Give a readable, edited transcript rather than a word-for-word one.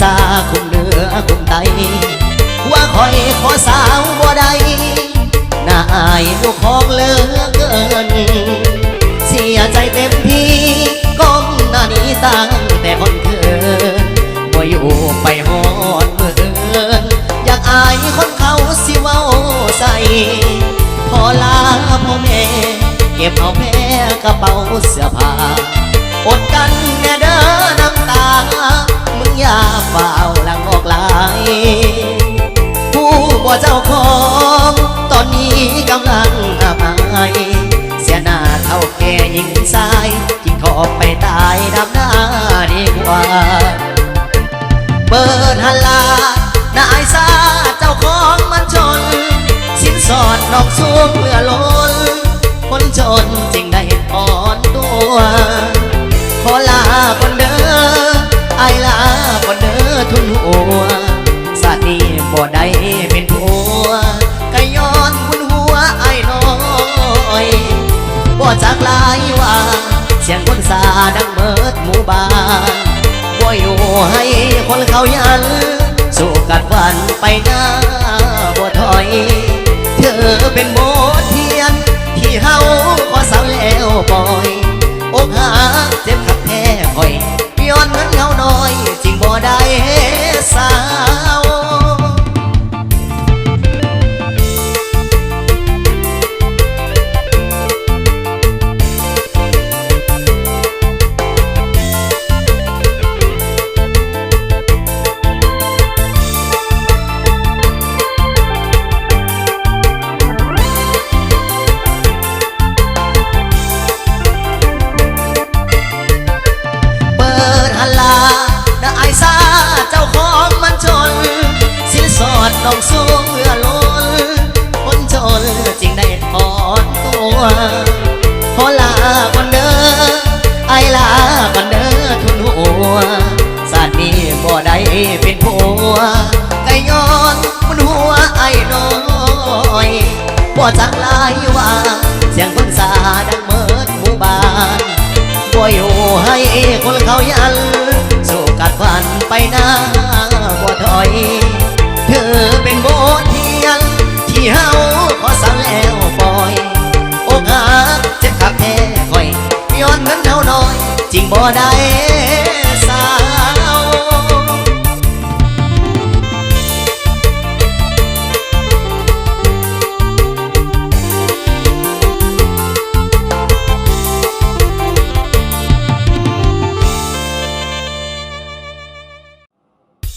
ซาคุมเหนือคุมใต้ว่าคอยขอสาวบ่ได้น่าอายลูกของเหลือเกินเสียใจเต็มที่ก้มหน้านี้ตั้งแต่คนเคินบ่อยู่ไปหอดมือเอินอยากอายคนเขาสิเว้าใส่พอลาพ่อแม่เก็บเอาแพ้กระเป๋าเสื้อผ้าอดกันแน่เด้อน้ำตามึงอย่าเฝ้าหลังออกลายผู้บ่เจ้าของตอนนี้กำลังอับอายเสียหน้าเท่าแก่ยิงสายจิงขอบไปตายดำหน้าดีกว่าเปิดฮัลลานายซาเจ้าของมันชนสินสอดนอกสูงเมื่อล้นคนจนจึงได้อ่อนตัวขอลาคนเด้อไอลาคนเด้อทุนหัวสาดีบ่ได้เป็นผัวก็ย้อนบุญหัวไอ้น้อยบ่จากลายว่าเสียงคนสาดังเมิดหมู่บ้านบ่อยู่ให้คนเขายันสู้กัดวันไปหน้าบ่ถอยเธอเป็นโมเทียนที่เฮาขอสาวแล้วปล่อยอกหักเจ็บขับแท้คอยย้อนเงินเงาน้อยจริงบ่ได้สาวน้องสูงเมื่อล้นคนจนจึงได้ถอนตัวขอลาก่อนเด้อไอลาก่อนเด้อทุนหัวสาดนี้บ่ได้เป็นผัวก็ย้อนบนหัวไอ้น้อยบ่จักลายว่าเสียงคนสาดังเมิดหมู่บ้านบ่อยู่ให้คนเขายันสู้กัดฟันไปหน้าบ่ถอยเธอเป็นโบทเทียนที่เฮาขอสั่งแล้วปล่อยอกหักเจ็บขับแท้คอยย้อนเงินเฮาน้อยจริงบ่ได้